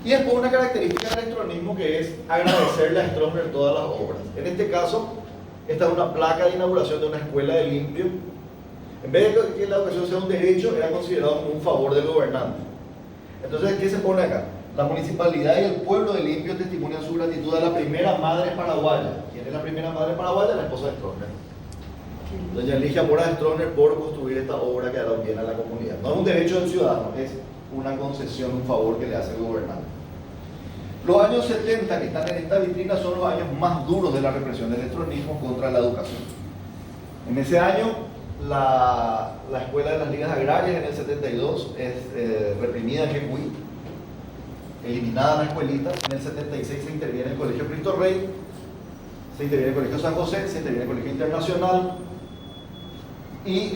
Y después una característica del electronismo que es agradecerle a Stroessner todas las obras. En este caso, esta es una placa de inauguración de una escuela de limpio. En vez de que la educación sea un derecho, era considerado como un favor del gobernante. Entonces, ¿qué se pone acá? La municipalidad y el pueblo de Limpio testimonian su gratitud a la primera madre paraguaya. ¿Quién es la primera madre paraguaya? La esposa de Stroessner. Doña Ligia Mora de Stroessner por construir esta obra que hará un bien a la comunidad. No es un derecho del ciudadano, es una concesión, un favor que le hace el gobernante. Los años 70 que están en esta vitrina son los años más duros de la represión del electronismo contra la educación. En ese año, la escuela de las ligas agrarias en el 72 es reprimida en Jecuy, eliminada la escuelita. En el 76 se interviene el Colegio Cristo Rey, se interviene el Colegio San José, se interviene el Colegio Internacional y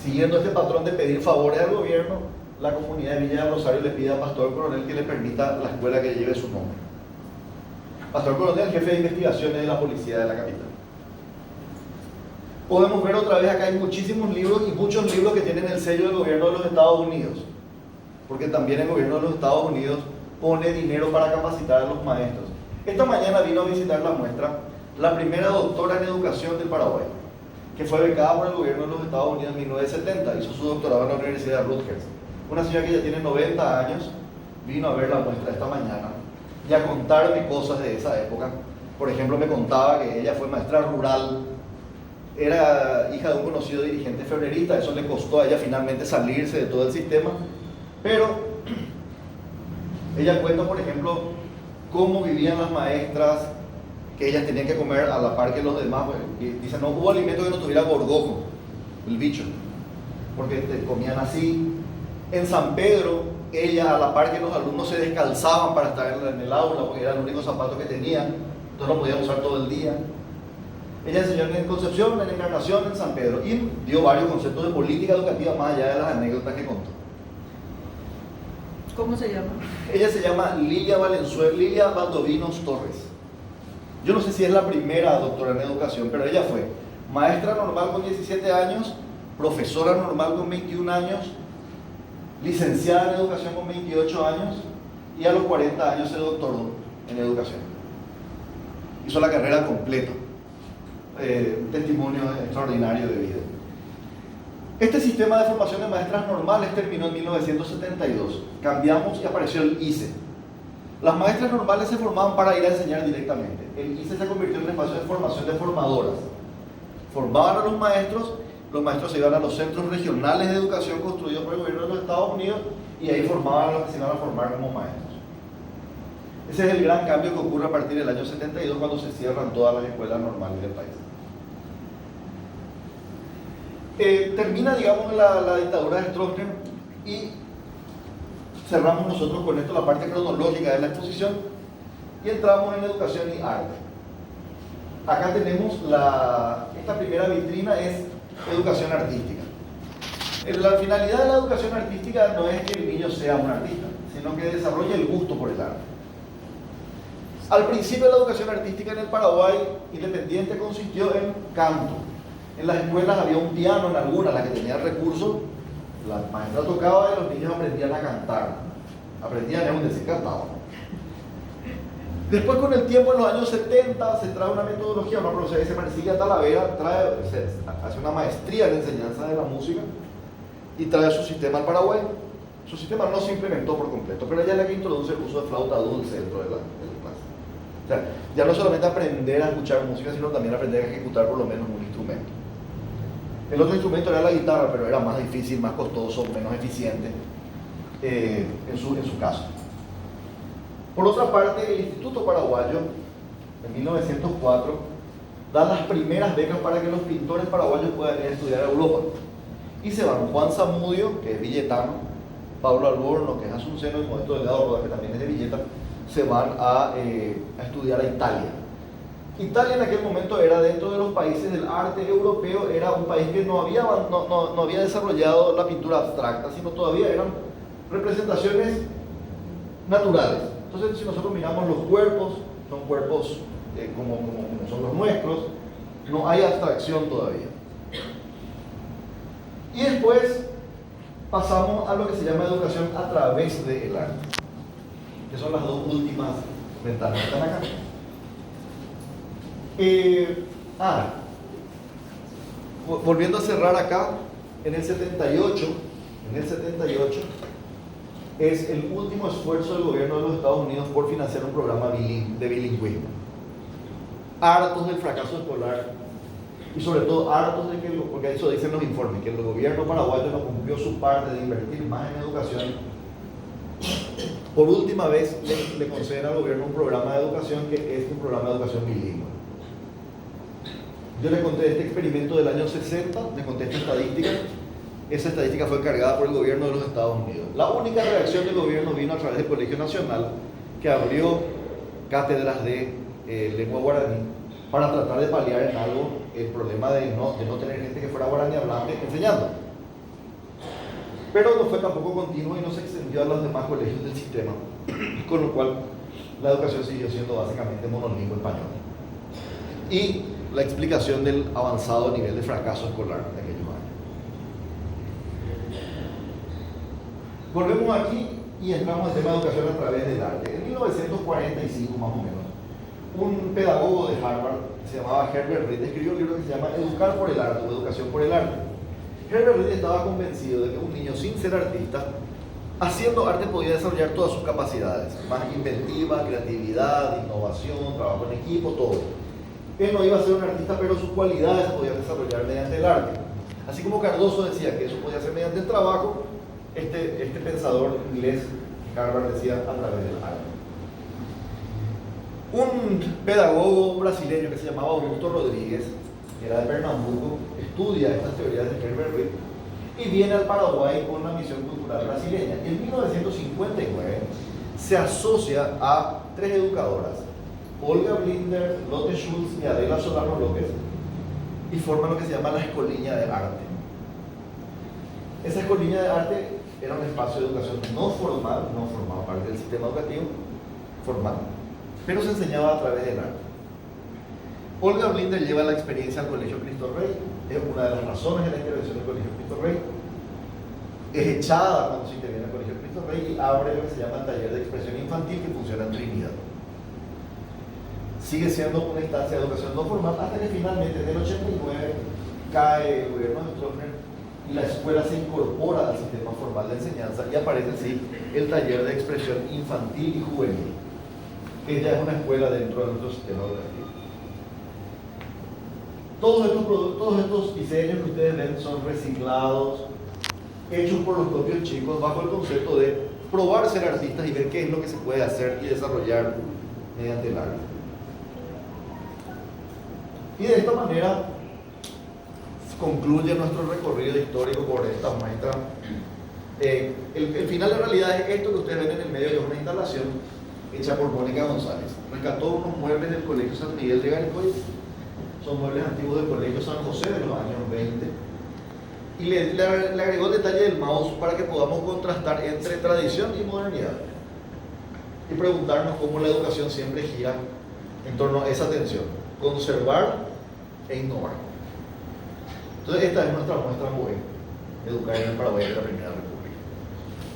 siguiendo este patrón de pedir favores al gobierno, la comunidad de Villa del Rosario le pide a Pastor Coronel que le permita la escuela que lleve su nombre. Pastor Coronel, jefe de investigaciones de la policía de la capital. Podemos ver otra vez acá hay muchísimos libros y muchos libros que tienen el sello del gobierno de los Estados Unidos, porque también el gobierno de los Estados Unidos pone dinero para capacitar a los maestros. Esta mañana vino a visitar la muestra la primera doctora en educación del Paraguay, que fue becada por el gobierno de los Estados Unidos en 1970, hizo su doctorado en la Universidad de Rutgers. Una señora que ya tiene 90 años vino a ver la muestra esta mañana y a contarme cosas de esa época. Por ejemplo, me contaba que ella fue maestra rural, era hija de un conocido dirigente febrerista, eso le costó a ella finalmente salirse de todo el sistema, pero ella cuenta, por ejemplo, cómo vivían las maestras, que ellas tenían que comer a la par que los demás. Dice, no hubo alimento que no tuviera gorgojo, el bicho, porque comían así. En San Pedro, ella a la par que los alumnos se descalzaban para estar en el aula, porque era el único zapato que tenían, entonces lo podían usar todo el día. Ella enseñó en Concepción, en Encarnación, en San Pedro, y dio varios conceptos de política educativa más allá de las anécdotas que contó. ¿Cómo se llama? Ella se llama Lilia Valenzuela, Lilia Valdovinos Torres. Yo no sé si es la primera doctora en educación, pero ella fue maestra normal con 17 años, profesora normal con 21 años, licenciada en educación con 28 años y a los 40 años se doctoró en educación. Hizo la carrera completa. Un testimonio extraordinario de vida. Este sistema de formación de maestras normales terminó en 1972. Cambiamos y apareció el ICE. Las maestras normales se formaban para ir a enseñar directamente. El ICE se convirtió en un espacio de formación de formadoras. Formaban a los maestros se iban a los centros regionales de educación construidos por el gobierno de los Estados Unidos y ahí formaban a los que se iban a formar como maestros. Ese es el gran cambio que ocurre a partir del año 72 cuando se cierran todas las escuelas normales del país. Termina, digamos, la dictadura de Stroessner y cerramos nosotros con esto la parte cronológica de la exposición y entramos en educación y arte. Acá tenemos esta primera vitrina es educación artística. La finalidad de la educación artística no es que el niño sea un artista, sino que desarrolle el gusto por el arte. Al principio la educación artística en el Paraguay independiente consistió en canto. En las escuelas había un piano en algunas, las que tenían recursos, la maestra tocaba y los niños aprendían a cantar. Aprendían, es un decir, cantaban. Después, con el tiempo, en los años 70, se trae una metodología, una profesora que se Marcilla Talavera, hace una maestría en enseñanza de la música y trae su sistema al Paraguay. Su sistema no se implementó por completo, pero ella es la que introduce el uso de flauta dulce dentro de la clase. O sea, ya no solamente aprender a escuchar música, sino también aprender a ejecutar por lo menos un instrumento. El otro instrumento era la guitarra, pero era más difícil, más costoso, menos eficiente en su caso. Por otra parte, el Instituto Paraguayo, en 1904, da las primeras becas para que los pintores paraguayos puedan ir a estudiar a Europa. Y se van Juan Zamudio, que es villetano, Pablo Alborno, que es asunceno, y Modesto Delgado Roda, que también es de Villeta, se van a estudiar a Italia. Italia en aquel momento era, dentro de los países del arte europeo, era un país que no había desarrollado la pintura abstracta, sino todavía eran representaciones naturales. Entonces, si nosotros miramos los cuerpos, son cuerpos como son los nuestros, no hay abstracción todavía. Y después, pasamos a lo que se llama educación a través del arte, que son las dos últimas ventanas que están acá. Volviendo a cerrar acá, en el 78, es el último esfuerzo del gobierno de los Estados Unidos por financiar un programa de bilingüismo. Hartos del fracaso escolar y sobre todo hartos de que, porque eso dicen los informes, que el gobierno paraguayo no cumplió su parte de invertir más en educación. Por última vez le conceden al gobierno un programa de educación que es un programa de educación bilingüe. Yo le conté este experimento del año 60, le conté esta estadística. Esa estadística fue cargada por el gobierno de los Estados Unidos. La única reacción del gobierno vino a través del Colegio Nacional, que abrió cátedras de lengua guaraní para tratar de paliar en algo el problema de no tener gente que fuera guaraní hablante enseñando. Pero no fue tampoco continuo y no se extendió a los demás colegios del sistema, con lo cual la educación siguió siendo básicamente monolingüe español. Y la explicación del avanzado nivel de fracaso escolar de aquellos años. Volvemos aquí y entramos al tema de educación a través del arte. En 1945 más o menos, un pedagogo de Harvard que se llamaba Herbert Reed escribió un libro que se llama Educar por el arte o Educación por el arte. Herbert Reed estaba convencido de que un niño sin ser artista, haciendo arte podía desarrollar todas sus capacidades, más inventiva, creatividad, innovación, trabajo en equipo, todo. Él no iba a ser un artista, pero sus cualidades se podían desarrollar mediante el arte. Así como Cardoso decía que eso podía ser mediante el trabajo, este pensador inglés, Harvard, decía a través del arte. Un pedagogo brasileño que se llamaba Augusto Rodríguez, que era de Pernambuco, estudia estas teorías de Herbert Reed y viene al Paraguay con la misión cultural brasileña. Y en 1959 se asocia a tres educadoras, Olga Blinder, Lotte Schultz y Adela Solano López, y forman lo que se llama la Escoliña de Arte. Esa Escoliña de Arte era un espacio de educación no formal, no formaba parte del sistema educativo formal, pero se enseñaba a través del arte. Olga Blinder lleva la experiencia al Colegio Cristo Rey, es una de las razones de la intervención del Colegio Cristo Rey. Es echada cuando se interviene al Colegio Cristo Rey y abre lo que se llama el taller de expresión infantil que funciona en Trinidad. Sigue siendo una instancia de educación no formal hasta que finalmente en el 89 cae el gobierno de Stroessner y la escuela se incorpora al sistema formal de enseñanza y aparece así el taller de expresión infantil y juvenil, que ya es una escuela dentro de nuestro sistema educativo. Todos estos diseños que ustedes ven son reciclados, hechos por los propios chicos bajo el concepto de probar ser artistas y ver qué es lo que se puede hacer y desarrollar mediante el arte. Y de esta manera concluye nuestro recorrido histórico por esta muestra. El final en realidad es esto que ustedes ven en el medio, de una instalación hecha por Mónica González. Rescató unos muebles del Colegio San Miguel de Garicoy, son muebles antiguos del Colegio San José de los años 20, y le agregó el detalle del mouse para que podamos contrastar entre tradición y modernidad y preguntarnos cómo la educación siempre gira en torno a esa tensión, conservar e innovar. Entonces esta es nuestra muestra muy educar en el Paraguay de la Primera República.